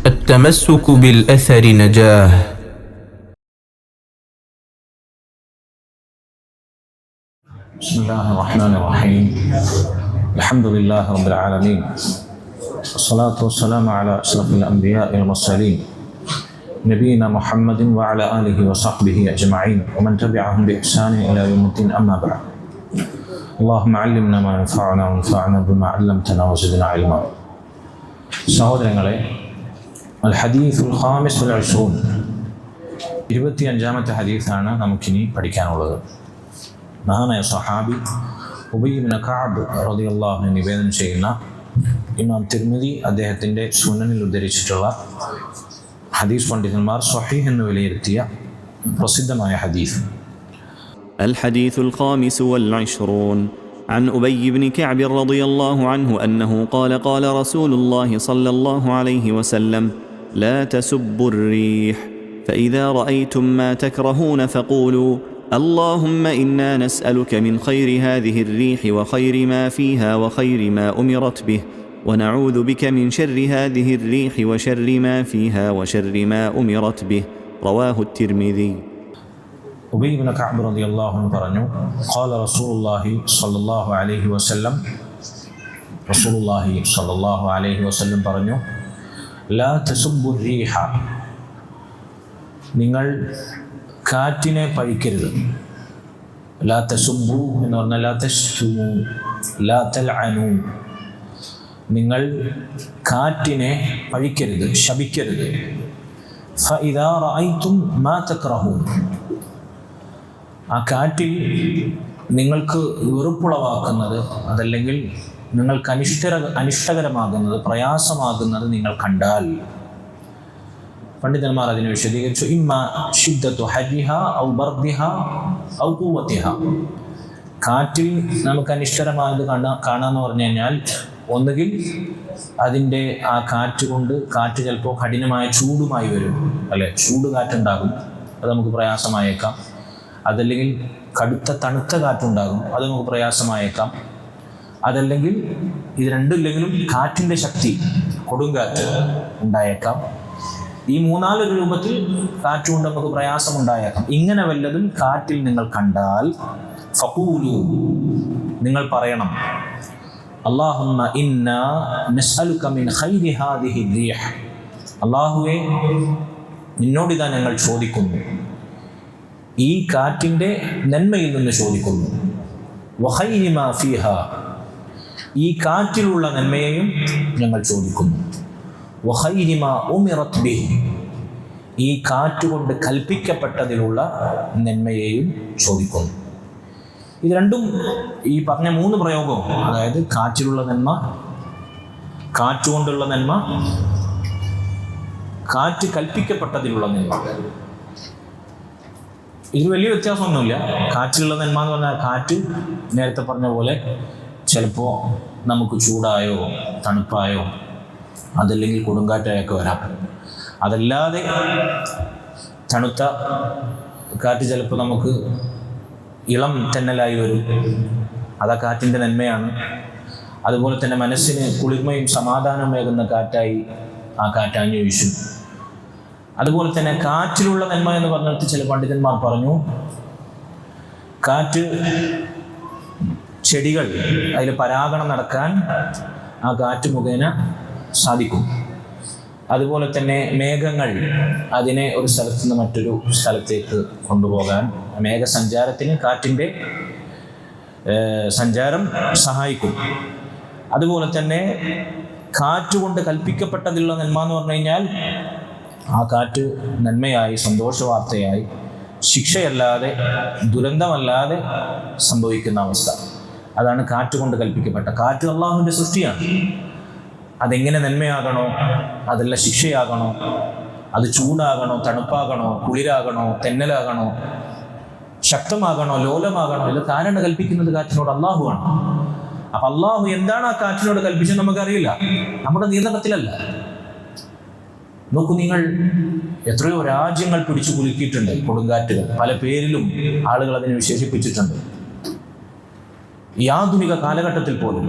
التمسك بالأثر نجاه. بسم الله الرحمن الرحيم. الحمد لله رب العالمين، والصلاة والسلام على أشرف الأنبياء والمرسلين نبينا محمد وعلى آله وصحبه أجمعين ومن تبعهم بإحسان إلى يوم الدين. أما بعد، اللهم علمنا ما ينفعنا وانفعنا بما علمتنا وزدنا علما. സഹോദരങ്ങളെ, അൽ ഹദീസുൽ ഖാമിസ് വൽ ഇശ്റൂൻ, 25ാമത്തെ ഹദീസാണ് നമുക്കിനി പഠിക്കാനുള്ളത്. മഹാനായ സ്വഹാബി ഉബയ്യ് ഇബ്നു കഅബ് റളിയല്ലാഹു അൻഹു നിവേദനം ചെയ്യുന്ന ഇമാം തിർമിദി അദ്ദേഹത്തിൻ്റെ സുനനിൽ ഉദ്ധരിച്ചിട്ടുള്ള ഹദീസ് പണ്ഡിതന്മാർ സ്വഹീഹ് എന്ന് വിലയിരുത്തിയ പ്രസിദ്ധമായ ഹദീസ്. الحديث الخامس والعشرون عن أبي بن كعب رضي الله عنه أنه قال قال رسول الله صلى الله عليه وسلم لا تسبوا الريح فإذا رأيتم ما تكرهون فقولوا اللهم إنا نسألك من خير هذه الريح وخير ما فيها وخير ما أمرت به ونعوذ بك من شر هذه الريح وشر ما فيها وشر ما أمرت به. رواه الترمذي. ഉബയ്യ് ഇബ്നു കഅബ് റളിയല്ലാഹു അൻഹു പറഞ്ഞു, ഖാല റസൂലുള്ളാഹി സ്വല്ലല്ലാഹു അലൈഹി വസല്ലം, റസൂലുള്ളാഹി സ്വല്ലല്ലാഹു അലൈഹി വസല്ലം പറഞ്ഞു, ലാ തസുബ്ബു റീഹ, നിങ്ങൾ കാറ്റിനെ പഴിക്കരുത്. ലാ തസുബ്ബു എന്ന് പറഞ്ഞാൽ ലാ തശ്തുമു ലാ തൽഅനു, നിങ്ങൾ കാറ്റിനെ പഴിക്കരുത്, ശപിക്കരുത്. ഫഇദാ റഅയ്തും മാ തക്റഹൂൻ, ആ കാറ്റിൽ നിങ്ങൾക്ക് വെറുപ്പുളവാക്കുന്നത്, അതല്ലെങ്കിൽ നിങ്ങൾക്ക് അനിഷ്ടകരമാകുന്നത്, പ്രയാസമാകുന്നത് നിങ്ങൾ കണ്ടാൽ, പണ്ഡിതന്മാർ അതിനെ വിശദീകരിച്ചു, ഇമ്മ ശിദ്ദത്തു ഹരിഹ ഔ ബർദിഹ ഔ ഖുവതിഹ, കാറ്റിൽ നമുക്ക് അനിഷ്ടകരമായത് കാണാന്ന് പറഞ്ഞു കഴിഞ്ഞാൽ ഒന്നുകിൽ അതിൻ്റെ ആ കാറ്റ് കൊണ്ട് കാറ്റ് ചിലപ്പോൾ കഠിനമായ ചൂടുമായി വരും, അല്ലെ, ചൂട് കാറ്റുണ്ടാകും, അത് നമുക്ക് പ്രയാസമായേക്കാം. അതല്ലെങ്കിൽ കടുത്ത തണുത്ത കാറ്റുണ്ടാകും, അത് നമുക്ക് പ്രയാസമായേക്കാം. അതല്ലെങ്കിൽ ഇത് രണ്ടില്ലെങ്കിലും കാറ്റിൻ്റെ ശക്തി, കൊടുങ്കാറ്റ് ഉണ്ടായേക്കാം. ഈ മൂന്നാലൊരു രൂപത്തിൽ കാറ്റുകൊണ്ട് നമുക്ക് പ്രയാസമുണ്ടായേക്കാം. ഇങ്ങനെ വല്ലതും കാറ്റിൽ നിങ്ങൾ കണ്ടാൽ ഫഖൂലു, നിങ്ങൾ പറയണം, അല്ലാഹുമ്മ ഇന്നാ നസ്അലുക മിൻ ഖൈരി ഹാദിഹി റീഹ്, അല്ലാഹുവേ നിന്നോടിതാ ഞങ്ങൾ ചോദിക്കുന്നു, ഈ കാറ്റിൻ്റെ നന്മയിൽ നിന്ന് ചോദിക്കുന്നു. വഖൈരി മാ ഫീഹാ, ഈ കാറ്റിലുള്ള നന്മയെയും ഞങ്ങൾ ചോദിക്കുന്നു. വഖൈരി മാ ഉമിറത് ബിഹി, ഈ കാറ്റുകൊണ്ട് കൽപ്പിക്കപ്പെട്ടതിലുള്ള നന്മയെയും ചോദിക്കുന്നു. ഇത് രണ്ടും, ഈ പറഞ്ഞ 3 പ്രയോഗവും, അതായത് കാറ്റിലുള്ള നന്മ, കാറ്റുകൊണ്ടുള്ള നന്മ, കാറ്റ് കൽപ്പിക്കപ്പെട്ടതിലുള്ള നന്മ, ഇത് വലിയ വ്യത്യാസമൊന്നുമില്ല. കാറ്റിലുള്ള നന്മ എന്ന് പറഞ്ഞാൽ കാറ്റ് നേരത്തെ പറഞ്ഞ പോലെ ചിലപ്പോൾ നമുക്ക് ചൂടായോ തണുപ്പായോ അതല്ലെങ്കിൽ കൊടുങ്കാറ്റായൊക്കെ വരാം. അതല്ലാതെ തണുത്ത കാറ്റ് ചിലപ്പോൾ നമുക്ക് ഇളം തെന്നലായി വരും, അതാ കാറ്റിൻ്റെ നന്മയാണ്. അതുപോലെ തന്നെ മനസ്സിന് കുളിർമയും സമാധാനമേകുന്ന കാറ്റായി ആ കാറ്റാഞ്ഞു വീശും. അതുപോലെ തന്നെ കാറ്റിലുള്ള നന്മ എന്ന് പറഞ്ഞിട്ട് ചില പണ്ഡിതന്മാർ പറഞ്ഞു, കാറ്റ് ചെടികൾ അതിൽ പരാഗണം നടക്കാൻ ആ കാറ്റ് മുഖേന സാധിക്കും. അതുപോലെ തന്നെ മേഘങ്ങൾ അതിനെ ഒരു സ്ഥലത്ത് നിന്ന് മറ്റൊരു സ്ഥലത്തേക്ക് കൊണ്ടുപോകാൻ, മേഘസഞ്ചാരത്തിന് കാറ്റിൻ്റെ സഞ്ചാരം സഹായിക്കും. അതുപോലെ തന്നെ കാറ്റുകൊണ്ട് കൽപ്പിക്കപ്പെട്ടതിലുള്ള നന്മ എന്ന് പറഞ്ഞു കഴിഞ്ഞാൽ ആ കാറ്റ് നന്മയായി, സന്തോഷവാർത്തയായി, ശിക്ഷയല്ലാതെ ദുരന്തമല്ലാതെ സംഭവിക്കുന്ന അവസ്ഥ, അതാണ് കാറ്റുകൊണ്ട് കൽപ്പിക്കപ്പെട്ട. കാറ്റ് അള്ളാഹുവിൻ്റെ സൃഷ്ടിയാണ്. അതെങ്ങനെ നന്മയാകണോ, അതല്ല ശിക്ഷയാകണോ, അത് ചൂടാകണോ, തണുപ്പാകണോ, കുളിരാകണോ, തെന്നലാകണോ, ശക്തമാകണോ, ലോലമാകണോ, ഇത് കാരണ കൽപ്പിക്കുന്നത് കാറ്റിനോട് അള്ളാഹുവാണ്. അപ്പം അള്ളാഹു എന്താണ് ആ കാറ്റിനോട് കൽപ്പിച്ചത് നമുക്കറിയില്ല, നമ്മുടെ നിയന്ത്രണത്തിലല്ല. നോക്കൂ, നിങ്ങൾ എത്രയോ രാജ്യങ്ങൾ പിടിച്ചു കുലുക്കിയിട്ടുണ്ട് കൊടുങ്കാറ്റുകൾ, പല പേരിലും ആളുകൾ അതിനെ വിശേഷിപ്പിച്ചിട്ടുണ്ട്. ഈ ആധുനിക കാലഘട്ടത്തിൽ പോലും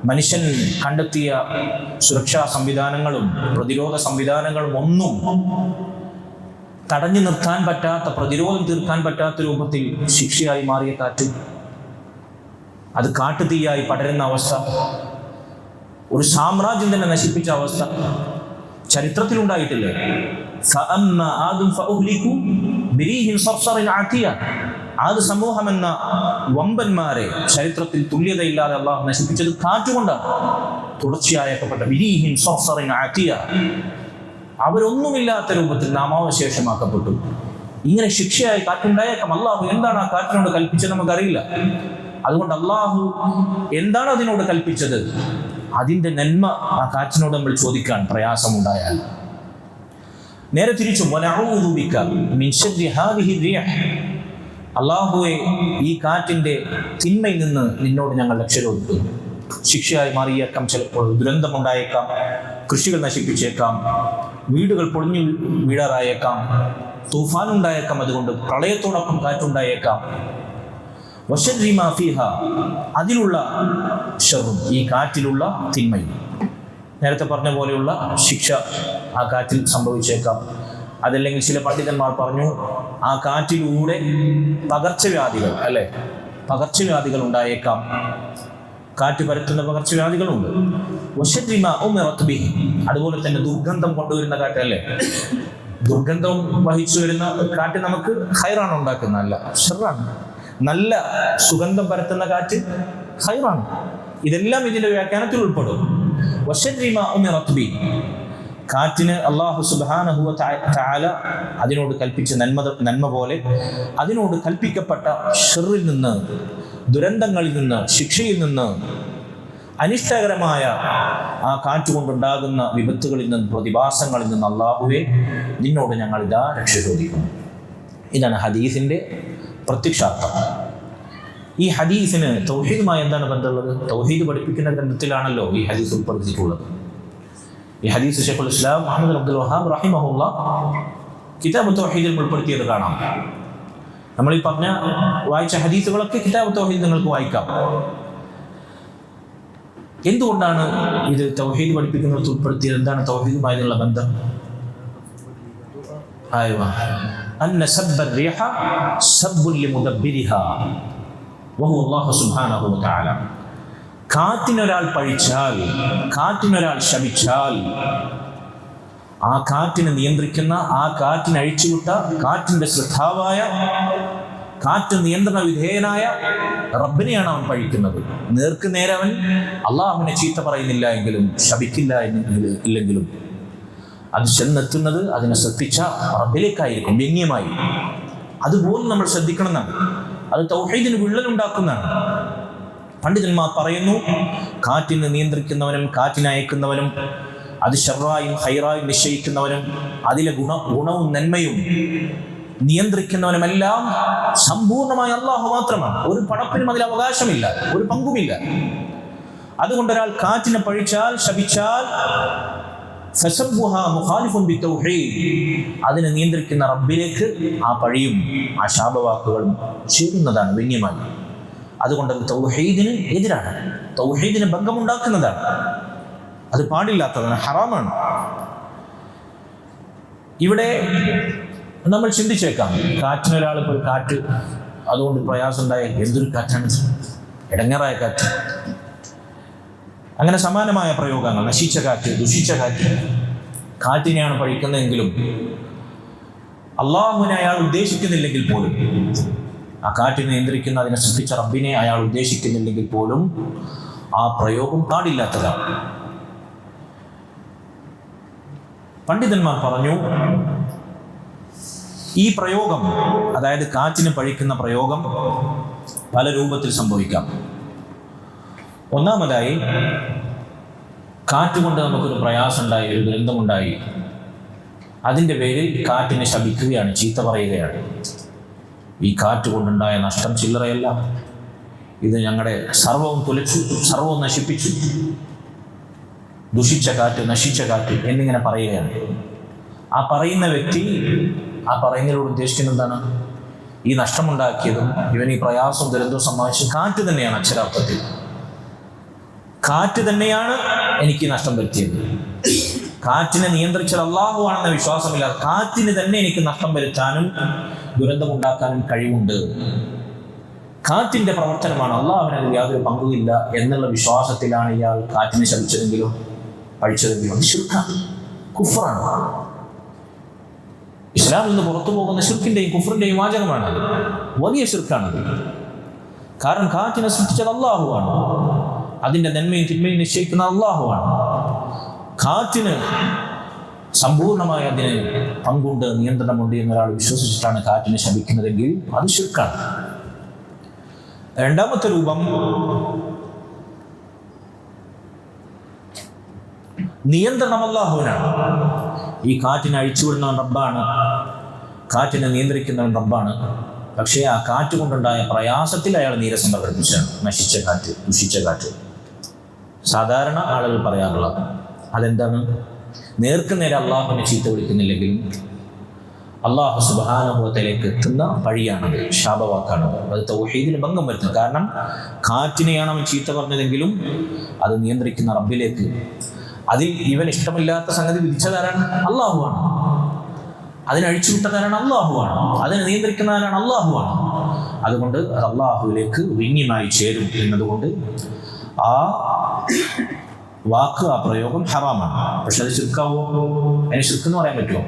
മനുഷ്യൻ കണ്ടെത്തിയ സുരക്ഷാ സംവിധാനങ്ങളും പ്രതിരോധ സംവിധാനങ്ങളും ഒന്നും തടഞ്ഞു നിർത്താൻ പറ്റാത്ത, പ്രതിരോധം തീർക്കാൻ പറ്റാത്ത രൂപത്തിൽ ശിക്ഷയായി മാറിയ കാറ്റ്, അത് കാട്ടുതീയായി പടരുന്ന അവസ്ഥ, ഒരു സാമ്രാജ്യം തന്നെ നശിപ്പിച്ച അവസ്ഥ ചരിത്രത്തിലുണ്ടായിട്ടില്ലേ? ആദ് സമൂഹം എന്ന വമ്പന്മാരെ ചരിത്രത്തിൽ തുല്യതയില്ലാതെ അള്ളാഹു നശിപ്പിച്ചത് കാറ്റുകൊണ്ടാണ്. തുടർച്ചയായപ്പെട്ട അവരൊന്നുമില്ലാത്ത രൂപത്തിൽ നാമാവശേഷമാക്കപ്പെട്ടു. ഇങ്ങനെ ശിക്ഷയായി കാറ്റുണ്ടായേക്കാം. അള്ളാഹു എന്താണ് ആ കാറ്റിനോട് കൽപ്പിച്ചത് നമുക്കറിയില്ല. അതുകൊണ്ട് അള്ളാഹു എന്താണ് അതിനോട് കൽപ്പിച്ചത്, അതിൻ്റെ നന്മ ആ കാറ്റിനോട് നമ്മൾ ചോദിക്കാൻ പ്രയാസമുണ്ടായാൽ. നേരെ തിരിച്ചും അള്ളാഹുവെ, ഈ കാറ്റിൻ്റെ തിന്മയിൽ നിന്ന് നിന്നോട് ഞങ്ങൾ രക്ഷ ചോദിക്കുന്നു. ശിക്ഷയായി മാറിയേക്കാം, ചിലപ്പോൾ ദുരന്തമുണ്ടായേക്കാം, കൃഷികൾ നശിപ്പിച്ചേക്കാം, വീടുകൾ പൊളിഞ്ഞു വീഴാറായേക്കാം, തൂഫാനുണ്ടായേക്കാം, അതുകൊണ്ട് പ്രളയത്തോടൊപ്പം കാറ്റുണ്ടായേക്കാം. അതിലുള്ള ഷർറും, ഈ കാറ്റിലുള്ള തിന്മയും, നേരത്തെ പറഞ്ഞ പോലെയുള്ള ശിക്ഷ ആ കാറ്റിൽ സംഭവിച്ചേക്കാം. അതല്ലെങ്കിൽ ചില പണ്ഡിതന്മാർ പറഞ്ഞു, ആ കാറ്റിലൂടെ പകർച്ചവ്യാധികൾ, അല്ലെ, പകർച്ചവ്യാധികൾ ഉണ്ടായേക്കാം. കാറ്റ് പരത്തുന്ന പകർച്ചവ്യാധികളുണ്ട്. അതുപോലെ തന്നെ ദുർഗന്ധം കൊണ്ടുവരുന്ന കാറ്റ്, അല്ലേ, ദുർഗന്ധം വഹിച്ചു വരുന്ന കാറ്റ് നമുക്ക് ഖൈറാണ് ഉണ്ടാക്കുന്ന, അല്ല ഷർറാണ്. നല്ല സുഗന്ധം പരത്തുന്ന കാറ്റ് ഖൈറാണ്. ഇതെല്ലാം ഇതിന്റെ വ്യാഖ്യാനത്തിൽ ഉൾപ്പെടും. കാറ്റിന് അല്ലാഹു സുബ്ഹാനഹു വ തആല അതിനോട് കൽപ്പിച്ച നന്മ പോലെ അതിനോട് കൽപ്പിക്കപ്പെട്ട ഷർറിൽ നിന്ന്, ദുരന്തങ്ങളിൽ നിന്ന്, ശിക്ഷയിൽ നിന്ന്, അനിഷ്ടകരമായ ആ കാറ്റുകൊണ്ടുണ്ടാകുന്ന വിപത്തുകളിൽ നിന്ന്, പ്രതിഭാസങ്ങളിൽ നിന്ന് അല്ലാഹുവേ നിന്നോട് ഞങ്ങൾ ഇതാ രക്ഷ ചോദിക്കുന്നു. ഇതാണ് ഹദീസിന്റെ പ്രത്യക്ഷാർത്ഥം. ഈ ഹദീസിന് തൗഹീദുമായി എന്താണ് ബന്ധമുള്ളത്? തൗഹീദ് പഠിപ്പിക്കുന്ന ഗ്രന്ഥത്തിലാണല്ലോ ഈ ഹദീസ് ഉൾപ്പെടുത്തിയിട്ടുള്ളത്. ഈ ഹദീസ് ശൈഖുൽ ഇസ്ലാം മുഹമ്മദ് അബ്ദുൽ വഹാബ് റഹിമഹുല്ലാ കിതാബ് തൗഹീദിൽ ഉൾപ്പെടുത്തിയത് കാണാം. നമ്മൾ ഈ വായിച്ച ഹദീസുകളൊക്കെ കിതാബ് തൗഹീദ് നിങ്ങൾക്ക് വായിക്കാം. എന്തുകൊണ്ടാണ് ഇത് തൗഹീദ് പഠിപ്പിക്കുന്നത് ഉൾപ്പെടുത്തിയത്? എന്താണ് തൗഹീദുമായുള്ള ബന്ധം? أن سب الريح سب لمدبرها وهو الله سبحانه وتعالى. കാറ്റിനൊരാൾ പഴിച്ചാൽ, കാറ്റിനൊരാൾ ശപിച്ചാൽ, ആ കാറ്റിനെ നിയന്ത്രിക്കുന്ന, ആ കാറ്റിനെ അഴിച്ചുവിട്ട, കാറ്റിന്റെ ശ്രദ്ധാവായ, കാറ്റ് നിയന്ത്രണ വിധേയനായ റബ്ബിനെയാണ് അവൻ പഴിക്കുന്നത്. നേർക്ക് നേരെ അവൻ അള്ളാഹുവിനെ ചീത്ത പറയുന്നില്ല എങ്കിലും, ശപിക്കില്ല ഇല്ലെങ്കിലും, അത് ചെന്നെത്തുന്നത് അതിനെ ശ്രദ്ധിച്ച റബ്ബിലേക്കായിരിക്കും, വ്യംഗ്യമായി. അതുപോലും നമ്മൾ ശ്രദ്ധിക്കണം എന്നാണ്. അത് തൗഹീദിന് വിള്ളലുണ്ടാക്കുന്നതാണ്. പണ്ഡിതന്മാർ പറയുന്നു, കാറ്റിനെ നിയന്ത്രിക്കുന്നവനും കാറ്റിനെ അയക്കുന്നവനും അത് ശർറായും ഹൈറായും നിശ്ചയിക്കുന്നവനും അതിലെ ഗുണവും നന്മയും നിയന്ത്രിക്കുന്നവനുമെല്ലാം സമ്പൂർണമായ അല്ലാഹു മാത്രമാണ്. ഒരു പടപ്പിനും അതിൽ അവകാശമില്ല, ഒരു പങ്കുമില്ല. അതുകൊണ്ട് ഒരാൾ കാറ്റിനെ പഴിച്ചാൽ, ശപിച്ചാൽ, അതിനെ നിയന്ത്രിക്കുന്ന റബ്ബിലേക്ക് ആ പഴിയും ആ ശാപവാക്കുകളും ചേരുന്നതാണ് വ്യംഗ്യമായി. അതുകൊണ്ട് അത് തൗഹീദിന് എതിരാണ്, തൗഹീദിന് ഭംഗമുണ്ടാക്കുന്നതാണ്, അത് പാടില്ലാത്തതാണ്, ഹറാമാണ്. ഇവിടെ നമ്മൾ ചിന്തിച്ചേക്കാം, കാറ്റിനൊരാൾ ഇപ്പോൾ കാറ്റ് അതുകൊണ്ട് പ്രയാസം ഉണ്ടായ എന്തൊരു കാറ്റാണ്, ഇടങ്ങേറായ കാറ്റ്. അങ്ങനെ സമാനമായ പ്രയോഗങ്ങൾ, നശിച്ച കാറ്റ്, ദുഷിച്ച കാറ്റ്, കാറ്റിനെയാണ് പഴിക്കുന്നതെങ്കിലും അള്ളാഹുവിനെ അയാൾ ഉദ്ദേശിക്കുന്നില്ലെങ്കിൽ പോലും, ആ കാറ്റിനെ നിയന്ത്രിക്കുന്ന, അതിനെ സൃഷ്ടിച്ച റബ്ബിനെ അയാൾ ഉദ്ദേശിക്കുന്നില്ലെങ്കിൽ പോലും ആ പ്രയോഗം പാടില്ലാത്തതാണ്. പണ്ഡിതന്മാർ പറഞ്ഞു, ഈ പ്രയോഗം, അതായത് കാറ്റിന് പഴിക്കുന്ന പ്രയോഗം പല രൂപത്തിൽ സംഭവിക്കാം. ഒന്നാമതായി, കാറ്റുകൊണ്ട് നമുക്കൊരു പ്രയാസമുണ്ടായി, ഒരു ദുരന്തമുണ്ടായി, അതിൻ്റെ പേരിൽ കാറ്റിനെ ശപിക്കുകയാണ്, ചീത്ത പറയുകയാണ്. ഈ കാറ്റ് കൊണ്ടുണ്ടായ നഷ്ടം ചില്ലറയല്ല, ഇത് ഞങ്ങളുടെ സർവവും തുലച്ചു, സർവവും നശിപ്പിച്ചു, ദുഷിച്ച കാറ്റ്, നശിച്ച കാറ്റ് എന്നിങ്ങനെ പറയുകയാണ്. ആ പറയുന്ന വ്യക്തി ആ പറയുന്നതിലൂടെ ഉദ്ദേശിക്കുന്നത് എന്താണ്? ഈ നഷ്ടമുണ്ടാക്കിയതും ഇവൻ ഈ പ്രയാസവും ദുരന്തവും സമ്മാനിച്ച കാറ്റ് തന്നെയാണ് അക്ഷരാർത്ഥത്തിൽ. കാറ്റ് തന്നെയാണ് എനിക്ക് നഷ്ടം വരുത്തിയത്. കാറ്റിനെ നിയന്ത്രിച്ചത് അള്ളാഹു ആണെന്ന വിശ്വാസമില്ല. കാറ്റിന് തന്നെ എനിക്ക് നഷ്ടം വരുത്താനും ദുരന്തമുണ്ടാക്കാനും കഴിവുണ്ട്. കാറ്റിന്റെ പ്രവർത്തനമാണ്, അള്ളാഹുവിനതിൽ യാതൊരു പങ്കുമില്ല എന്നുള്ള വിശ്വാസത്തിലാണ് ഇയാൾ കാറ്റിനെ ശപിച്ചതെങ്കിലും പഴിച്ചതെങ്കിലും ശിർക്കാണ്, കുഫ്റാണ്. ഇസ്ലാമിൽ നിന്ന് പുറത്തു പോകുന്ന ശിർക്കിന്റെയും കുഫറിന്റെയും വാചകമാണത്. വലിയ ശിർക്കാണത്. കാരണം കാറ്റിനെ സൃഷ്ടിച്ചത് അള്ളാഹുവാണ്. അതിന്റെ നന്മയും തിന്മയും നിശ്ചയിക്കുന്ന അള്ളാഹുവാണ്. കാറ്റിന് സമ്പൂർണമായി അതിന് പങ്കുണ്ട്, നിയന്ത്രണമുണ്ട് എന്നൊരാൾ വിശ്വസിച്ചിട്ടാണ് കാറ്റിനെ ശപിക്കുന്നതെങ്കിൽ അത് ശിർക്കാണ്. രണ്ടാമത്തെ രൂപം നിയന്ത്രണം അല്ലാഹുവിനാണ്. ഈ കാറ്റിനെ അഴിച്ചുവിടുന്നവൻ റബ്ബാണ്, കാറ്റിനെ നിയന്ത്രിക്കുന്നവൻ റബ്ബാണ്. പക്ഷേ ആ കാറ്റ് കൊണ്ടുണ്ടായ പ്രയാസത്തിൽ അയാൾ നീരസം പ്രകടിപ്പിച്ചാണ്. നശിച്ച കാറ്റ്, ദുഷിച്ച കാറ്റ്. സാധാരണ ആളുകൾ പറയാറുള്ളത് അതെന്താണ്? നേർക്കുനേരെ അള്ളാഹുവിനെ ചീത്ത വിളിക്കുന്നില്ലെങ്കിലും അള്ളാഹു സുബ്ഹാനഹു വ തആലയിലേക്ക് എത്തുന്ന വഴിയാണത്, ശാപവാക്കാണത്. അത് തൗഹീദിന് ഭംഗം വരുത്തും. കാരണം കാറ്റിനെയാണ് അവൻ ചീത്ത പറഞ്ഞതെങ്കിലും അത് നിയന്ത്രിക്കുന്ന റബ്ബിലേക്ക്, അതിൽ ഇവൻ ഇഷ്ടമില്ലാത്ത സംഗതി വിധിച്ചതാരാണ്? അള്ളാഹുവാണ്. അതിനഴിച്ചുവിട്ടതാരാണ്? അള്ളാഹുവാണ്. അതിനെ നിയന്ത്രിക്കുന്നതാരാണ്? അള്ളാഹുവാണ്. അതുകൊണ്ട് അത് അള്ളാഹുവിലേക്ക് വിന്യമായി ചേരും എന്നതുകൊണ്ട് ആ വാക്ക്, ആ പ്രയോഗം ഹറാമാണ്. പക്ഷെ അത് ശിർക്കാവോ? അതിന് ശിർക്കെന്ന് പറയാൻ പറ്റുമോ?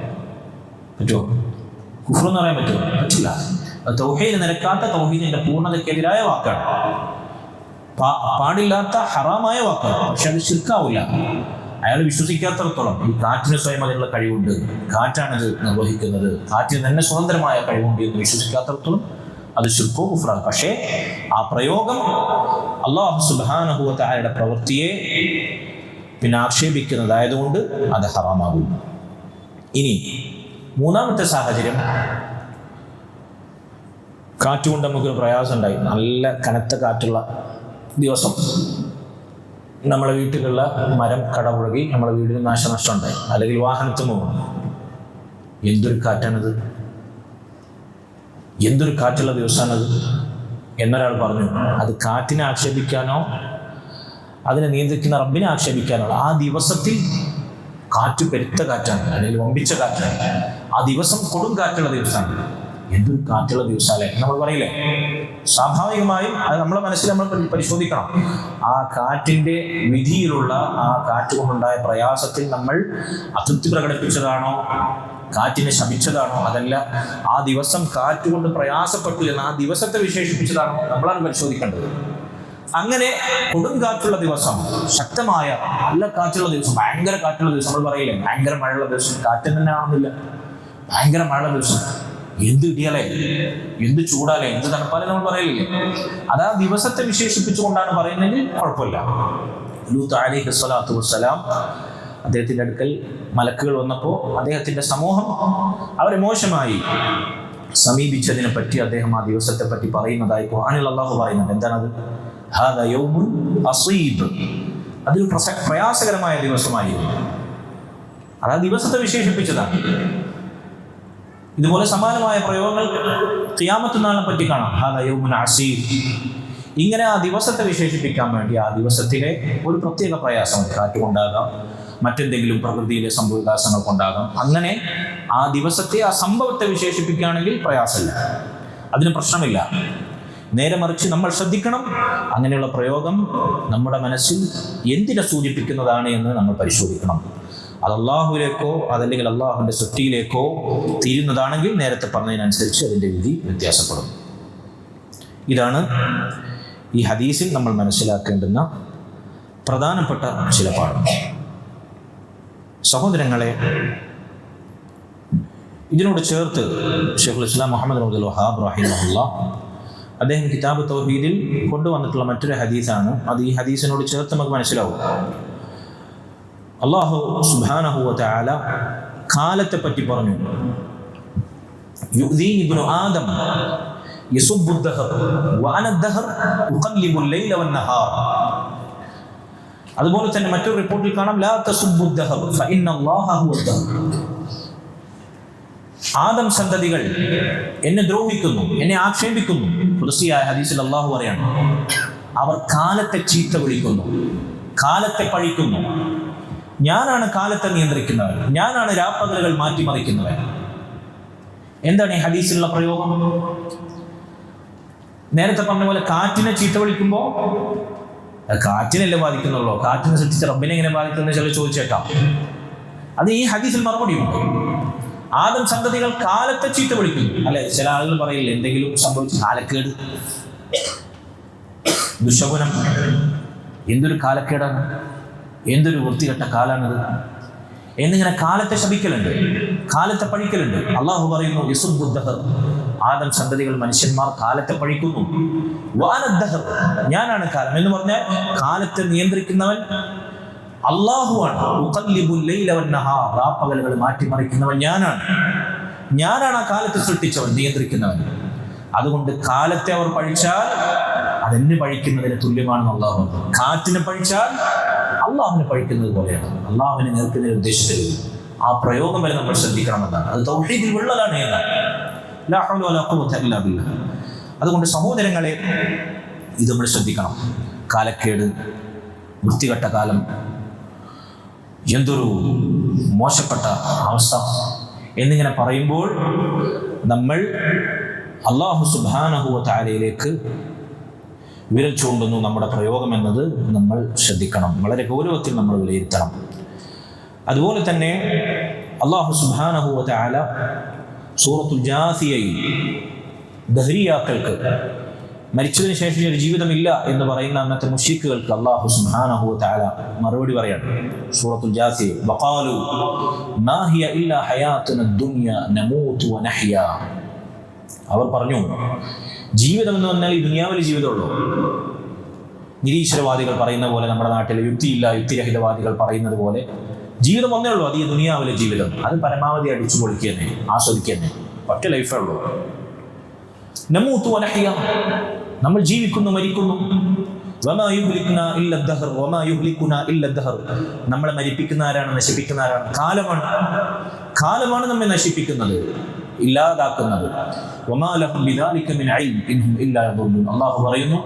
കുഫ്റെന്ന് പറയാൻ പറ്റുമോ? പറ്റില്ല. അത് തൗഹീദ് നിരക്കാത്ത, തൗഹീദിന്റെ പൂർണ്ണതയ്ക്കെതിരായ വാക്കാണ്, പാടില്ലാത്ത ഹറാമായ വാക്കാണ്. പക്ഷെ അത് ശിർക്കാവില്ല. അയാൾ വിശ്വസിക്കാത്തടത്തോളം ഈ കാറ്റിന് സ്വയം അതിനുള്ള കഴിവുണ്ട്, കാറ്റാണിത് നിർവഹിക്കുന്നത്, കാറ്റിന് തന്നെ സ്വതന്ത്രമായ കഴിവുണ്ട് എന്ന് വിശ്വസിക്കാത്തടത്തോളം അത് ശിർക്കോ കുഫ്റാണ്. പക്ഷേ ആ പ്രയോഗം അല്ലാഹു സുബ്ഹാനഹു വ തആലയുടെ പ്രവൃത്തിയെ പിന്നെ ആക്ഷേപിക്കുന്നതായതുകൊണ്ട് അത് ഹറാമാകും. ഇനി മൂന്നാമത്തെ സാഹചര്യം, കാറ്റുകൊണ്ട് നമുക്കൊരു പ്രയാസം ഉണ്ടായി. നല്ല കനത്ത കാറ്റുള്ള ദിവസം നമ്മളെ വീട്ടിലുള്ള മരം കടപുഴകി നമ്മളെ വീടിന് നാശനഷ്ടം ഉണ്ടായി, അല്ലെങ്കിൽ വാഹനത്തിന് പോകുന്നു. എന്തൊരു കാറ്റാണത്, എന്തൊരു കാറ്റുള്ള ദിവസമാണത് എന്നൊരാൾ പറഞ്ഞു. അത് കാറ്റിനെ ആക്ഷേപിക്കാനോ അതിനെ നിയന്ത്രിക്കുന്ന റബ്ബിനെ ആക്ഷേപിക്കാനോ? ആ ദിവസത്തിൽ കാറ്റ് പെരുത്ത കാറ്റാണ്, അല്ലെങ്കിൽ വമ്പിച്ച കാറ്റാണ്. ആ ദിവസം കൊടും കാറ്റുള്ള ദിവസമാണ്. എന്തൊരു കാറ്റുള്ള ദിവസമല്ലേ നമ്മൾ പറയില്ലേ? സ്വാഭാവികമായും അത് നമ്മളെ മനസ്സിൽ നമ്മൾ പരിശോധിക്കണം. ആ കാറ്റിന്റെ വിധിയിലുള്ള, ആ കാറ്റ് കൊണ്ടുണ്ടായ പ്രയാസത്തിൽ നമ്മൾ അതൃപ്തി പ്രകടിപ്പിച്ചതാണോ, കാറ്റിനെ ശപിച്ചതാണോ? അതല്ല, ആ ദിവസം കാറ്റുകൊണ്ട് പ്രയാസപ്പെട്ടു എന്ന് ആ ദിവസത്തെ വിശേഷിപ്പിച്ചതാണോ? നമ്മളാണ് പരിശോധിക്കേണ്ടത്. അങ്ങനെ കൊടും കാറ്റുള്ള ദിവസം, ശക്തമായ നല്ല കാറ്റുള്ള ദിവസം, ഭയങ്കര കാറ്റുള്ള ദിവസം, നമ്മൾ പറയില്ലേ ഭയങ്കര മഴയുള്ള ദിവസം, കാറ്റ് തന്നെ ആണെന്നില്ല, ഭയങ്കര മഴയുള്ള ദിവസം, എന്ത് ഇടിയാലേ, എന്ത് ചൂടാലേ, എന്ത് തണുപ്പാലേ നമ്മൾ പറയില്ലേ? അത് ആ ദിവസത്തെ വിശേഷിപ്പിച്ചുകൊണ്ടാണ് പറയുന്നതെങ്കിൽ കുഴപ്പമില്ല. ലൂത്ത് അലൈഹി സ്വലാത്തു വസ്സലാം, അദ്ദേഹത്തിൻ്റെ അടുക്കൽ മലക്കുകൾ വന്നപ്പോൾ അദ്ദേഹത്തിൻ്റെ സമൂഹം അവരെ മോശമായി സമീപിച്ചതിനെ പറ്റി അദ്ദേഹം ആ ദിവസത്തെ പറ്റി പറയുന്നതായി ഖുർആനിൽ അല്ലാഹു പറയുന്നുണ്ട്. എന്താണത്? ഹാദാ യൗമുൻ അസീബ്. അതൊരു പ്രയാസകരമായ ദിവസമായിരുന്നു. അത് ആ ദിവസത്തെ വിശേഷിപ്പിച്ചതാണ്. ഇതുപോലെ സമാനമായ പ്രയോഗങ്ങൾ ഖിയാമത്ത് നാളിനെ പറ്റി കാണാം. ഹാദാ യൗമുൻ അസീബ്. ഇങ്ങനെ ആ ദിവസത്തെ വിശേഷിപ്പിക്കാൻ വേണ്ടി ആ ദിവസത്തിലെ ഒരു പ്രത്യേക പ്രയാസം, കാറ്റുകൊണ്ടാകാം, മറ്റെന്തെങ്കിലും പ്രകൃതിയിലെ സംഭവവികാസങ്ങൾ കൊണ്ടാകാം. അങ്ങനെ ആ ദിവസത്തെ, ആ സംഭവത്തെ വിശേഷിപ്പിക്കുകയാണെങ്കിൽ പ്രയാസമില്ല, അതിന് പ്രശ്നമില്ല. നേരെ മറിച്ച് നമ്മൾ ശ്രദ്ധിക്കണം, അങ്ങനെയുള്ള പ്രയോഗം നമ്മുടെ മനസ്സിൽ എന്തിനെ സൂചിപ്പിക്കുന്നതാണ് എന്ന് നമ്മൾ പരിശോധിക്കണം. അത് അള്ളാഹുവിലേക്കോ അതല്ലെങ്കിൽ അള്ളാഹുവിൻ്റെ സൃഷ്ടിയിലേക്കോ തീരുന്നതാണെങ്കിൽ നേരത്തെ പറഞ്ഞതിനനുസരിച്ച് അതിൻ്റെ വിധി വ്യത്യാസപ്പെടും. ഇതാണ് ഈ ഹദീസിൽ നമ്മൾ മനസ്സിലാക്കേണ്ടുന്ന പ്രധാനപ്പെട്ട ചില പാഠം. സഹോദരങ്ങളെ, ഇതിനോട് ചേർത്ത് ശൈഖുൽ ഇസ്ലാം മുഹമ്മദ് അബ്ദുൽ വഹാബ് റഹിമഹുല്ലാഹ് അദ്ദേഹം കിതാബ് തൗഹീദിൽ കൊണ്ടുവന്നിട്ടുള്ള മറ്റൊരു ഹദീസാണ്. അത് ഈ ഹദീസിനോട് ചേർത്ത് നമുക്ക് മനസ്സിലാവും. അല്ലാഹു സുബ്ഹാനഹു വ തആല കാലത്തെ പറ്റി പറഞ്ഞു. യുഅ്ദീ ഇബ്നു ആദം യസുബ്ബു ദഹർ വഅന ദഹർ ഉഖല്ലിബു ലൈല വന്നഹാർ. അതുപോലെ തന്നെ മറ്റൊരു റിപ്പോർട്ടിൽ കാണാം, ലാ തസുബ്ബു ദഹർ ഫഇന്നല്ലാഹ ഹുവ ദഹർ. ആദം സന്തതികൾ എന്നെ ദ്രോഹിക്കുന്നു, എന്നെ ആക്ഷേപിക്കുന്നു. ഖുദ്സിയായ ഹദീസിൽ അല്ലാഹു പറയാണ്, അവർ കാലത്തെ ചീത്ത വിളിക്കുന്നു. കാലത്തെ പഴിക്കുന്നു. ഞാനാണ് കാലത്തെ നിയന്ത്രിക്കുന്നവൻ, ഞാനാണ് രാപ്പകലുകൾ മാറ്റിമറിക്കുന്നവൻ. എന്താണ് ഈ ഹദീസിലുള്ള പ്രയോഗം? നേരത്തെ പറഞ്ഞ പോലെ കാറ്റിനെ ചീത്ത വിളിക്കുമ്പോൾ കാറ്റിനല്ലേ ബാധിക്കുന്നുള്ളൂ, കാറ്റിനെ സൃഷ്ടിച്ച റബ്ബിനെ എങ്ങനെ ബാധിക്കുന്ന ചില ചോദിച്ചേക്കാം. അത് ഈ ഹദീസിൽ മറുപടിയുണ്ട്. ആദം സന്തതികൾ കാലത്തെ ചീത്ത വിളിക്കുന്നു അല്ലെ. ചില ആളുകൾ പറയില്ല എന്തെങ്കിലും സംഭവിച്ചു കാലക്കേട്, ദുശകുനം, എന്തൊരു കാലക്കേടാണ്, എന്തൊരു വൃത്തികെട്ട കാലാണിത് എന്നിങ്ങനെ കാലത്തെ ശപിക്കലുണ്ട്, കാലത്തെ പഴിക്കലുണ്ട്. അള്ളാഹു പറയുന്നു യസുബ്ബുദ്ദഹർ, ആദം സന്തതികൾ മനുഷ്യന്മാർ കാലത്തെ പഴിക്കുന്നു. വാനദ്ദഹർ, ഞാനാണ് കാലം എന്ന് പറഞ്ഞാൽ കാലത്തെ നിയന്ത്രിക്കുന്നവൻ അള്ളാഹുവാണ്. ഉഖല്ലിബുൽ ലൈല വന്നഹാർ, രാപ്പകലുകൾ മാറ്റിമറിക്കുന്നവൻ ഞാനാണ് ആ കാലത്തെ സൃഷ്ടിച്ചവൻ, നിയന്ത്രിക്കുന്നവൻ. അതുകൊണ്ട് കാലത്തെ അവർ പഴിച്ചാൽ അതെന്നെ പഴിക്കുന്നതിന് തുല്യമാണെന്ന് അള്ളാഹു. കാറ്റിനെ പഴിച്ചാൽ അള്ളാഹുവിനെ പഴിക്കുന്നത് പോലെയാണ്. അള്ളാഹുവിനെ നേർക്കുന്നതിന് ഉദ്ദേശിച്ചത് ആ പ്രയോഗം വരെ നമ്മൾ ശ്രദ്ധിക്കണമെന്നാണ്. അത് തൗഹീദിൽ വിള്ളലാണ് എന്നാണ്. ലാ ഹൗല വലാ ഖുവത ഇല്ലാ ബില്ലാഹ്. അതുകൊണ്ട് സഹോദരങ്ങളെ, ഇത് നമ്മൾ ശ്രദ്ധിക്കണം. കാലക്കേട്, വൃത്തികെട്ട കാലം, എന്തൊരു മോശപ്പെട്ട അവസ്ഥ എന്നിങ്ങനെ പറയുമ്പോൾ നമ്മൾ അല്ലാഹു സുബ്ഹാനഹു വ തആലയിലേക്ക് വിരൽ ചൂണ്ടുന്നു. നമ്മുടെ പ്രയോഗം എന്നത് നമ്മൾ ശ്രദ്ധിക്കണം, വളരെ ഗൗരവത്തിൽ നമ്മൾ വിലയിരുത്തണം. അതുപോലെ തന്നെ അല്ലാഹു സുബ്ഹാനഹു വ തആല സൂറത്തുൽ ജാസിയയിൽ ദഹ്രിയാക്കൾക്ക്, മരിച്ചതിന് ശേഷം ഒരു ജീവിതമില്ല എന്ന് പറയുന്ന അന്നത്തെ മുശ്രിക്കുകൾക്ക് അല്ലാഹു സുബ്ഹാനഹു വ തആല മറുപടി പറയാണ്. സൂറത്തുൽ ജാസിയ, വഖാലു മാ ഹിയ ഇല്ലാ ഹയാതുന ദുനിയ നമൂതു വ നഹ്യ. അവർ പറഞ്ഞു, ജീവിതം എന്ന് പറഞ്ഞാൽ ഈ ദുനിയാവിലെ ജീവിതമുള്ളൂ. നിരീശ്വരവാദികൾ പറയുന്ന പോലെ, നമ്മുടെ നാട്ടിലെ യുക്തിരഹിതവാദികൾ പറയുന്നത് പോലെ ജീവിതം ഒന്നേ ഉള്ളൂ, അത് ഈ ദുനിയാവിലെ ജീവിതം. അത് പരമാവധി അടിച്ചു പൊളിക്കുക തന്നെ, ആസ്വദിക്കുക തന്നെ, ഒറ്റ ലൈഫേ ഉള്ളൂ. നമൂതു വ നഹ്യ, നമ്മൾ ജീവിക്കുന്നു, മരിക്കുന്നു. വമാ യുഹ്ലികുനാ ഇല്ല ദഹർ വമാ യുഹ്ലികുനാ ഇല്ല ദഹർ, നമ്മളെ മരിപ്പിക്കുന്ന ആരാണ്, നശിപ്പിക്കുന്ന ആരാണ്? കാലമാണ് നമ്മെ നശിപ്പിക്കുന്നത്, ഇല്ലാതാക്കുന്നത്. വമാ ലഹും ബിദാലിക മിൻ ഇൽം ഇൻഹും ഇല്ലാ യദുന്നൂൻ. അല്ലാഹു പറയുന്നു,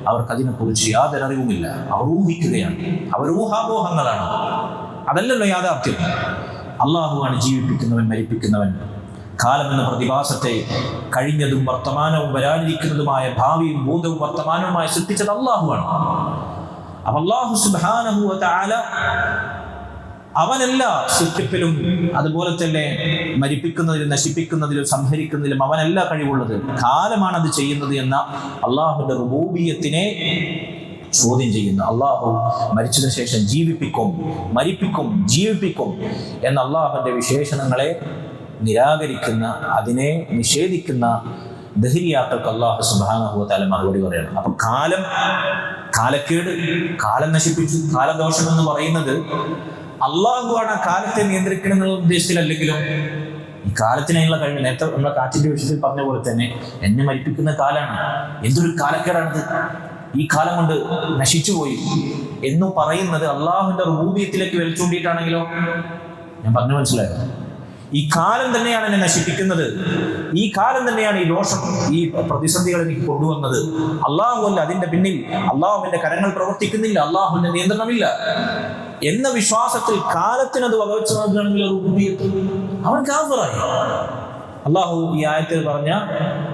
അവർക്ക് അതിനെക്കുറിച്ച് യാതൊരു അറിവുമില്ല, അവർ ഊഹിക്കുകയാണ്, അവർ ഊഹാപോഹങ്ങളാണ്, അതല്ലല്ലോ യാഥാർത്ഥ്യം. അല്ലാഹുവാണ് ജീവിപ്പിക്കുന്നവൻ, മരിപ്പിക്കുന്നവൻ. കാലം എന്ന പ്രതിഭാസത്തെ കഴിഞ്ഞതും വർത്തമാനവും വരാനിരിക്കുന്നതുമായ ഭാവിയും ഭൂതവും വർത്തമാനവുമായി സൃഷ്ടിച്ചത് അല്ലാഹുവാണ്. അപ്പോൾ അല്ലാഹു സുബ്ഹാനഹു വ തആല അവനല്ല സൃഷ്ടിപ്പിലും അതുപോലെ തന്നെ മരിപ്പിക്കുന്നതിലും നശിപ്പിക്കുന്നതിലും സംഹരിക്കുന്നതിലും അവനല്ല കഴിവുള്ളത്, കാലമാണ് അത് ചെയ്യുന്നത് എന്ന അള്ളാഹുവിന്റെ റുബൂബിയത്തിനെ ചോദ്യം ചെയ്യുന്ന, അള്ളാഹു മരിച്ചതിന് ശേഷം ജീവിപ്പിക്കും, മരിപ്പിക്കും, ജീവിപ്പിക്കും എന്ന അള്ളാഹുവിന്റെ വിശേഷണങ്ങളെ നിരാകരിക്കുന്ന, അതിനെ നിഷേധിക്കുന്ന ദഹ്രിയാക്കൾക്ക് അല്ലാഹു സുബ്ഹാനഹു വ തആല മറുപടി പറയണം. അപ്പൊ കാലക്കേട്, കാലം നശിപ്പിച്ചു, കാലദോഷം എന്ന് പറയുന്നത് അള്ളാഹുവാണ് ആ കാലത്തെ നിയന്ത്രിക്കണമെന്നുള്ള ഉദ്ദേശത്തിലല്ലെങ്കിലും ഈ കാലത്തിനുള്ള കഴിവ്, നേരത്തെ നമ്മളെ കാറ്റിന്റെ വിഷയത്തിൽ പറഞ്ഞ പോലെ തന്നെ എന്നെ മരിപ്പിക്കുന്ന കാലാണ്, എന്തൊരു കാലക്കേടാണിത്, ഈ കാലം കൊണ്ട് നശിച്ചുപോയി എന്ന് പറയുന്നത് അള്ളാഹുവിന്റെ റുബൂബിയത്തിലേക്ക് വലിച്ചുകൊണ്ടിട്ടാണെങ്കിലോ, ഞാൻ പറഞ്ഞു മനസ്സിലായോ? ഈ കാലം തന്നെയാണ് എന്നെ നശിപ്പിക്കുന്നത്, ഈ കാലം തന്നെയാണ് ഈ ദോഷം, ഈ പ്രതിസന്ധികൾ എനിക്ക് കൊണ്ടുവന്നത്, അള്ളാഹു അല്ല അതിന്റെ പിന്നിൽ, അള്ളാഹുവിന്റെ കരങ്ങൾ പ്രവർത്തിക്കുന്നില്ല, അള്ളാഹുവിന്റെ നിയന്ത്രണമില്ല എന്ന വിശ്വാസത്തിൽ കാലത്തിനത് വകവെച്ച് നൽകുകയാണെങ്കിൽ അവൻ കാഫിറായി. അള്ളാഹു ഈ ആയത്തിൽ പറഞ്ഞ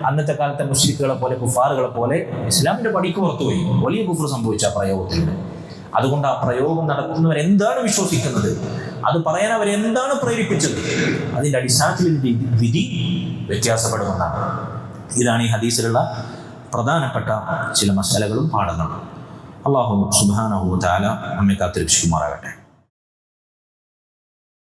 അന്നത്തെ കാലത്തെ മുശ്രിക്കുകളെ പോലെ, കുഫാറുകളെ പോലെ ഇസ്ലാമിന്റെ പടിക്ക് പുറത്തുപോയി, വലിയ കുഫർ സംഭവിച്ച ആ പ്രയോഗത്തിലൂടെ. അതുകൊണ്ട് ആ പ്രയോഗം നടത്തുന്നവർ എന്താണ് വിശ്വസിക്കുന്നത്, അത് പറയാൻ അവരെന്താണ് പ്രേരിപ്പിച്ചത്, അതിന്റെ അടിസ്ഥാനത്തിൽ വിധി വ്യത്യാസപ്പെടുമെന്നാണ്. ഇതാണ് ഈ ഹദീസിലുള്ള പ്രധാനപ്പെട്ട ചില മസാലകളും പാഠങ്ങളും. അല്ലാഹു സുബ്ഹാനഹു വ തആല നമ്മെ കാത്തുരക്ഷിക്കുമാറാകട്ടെ.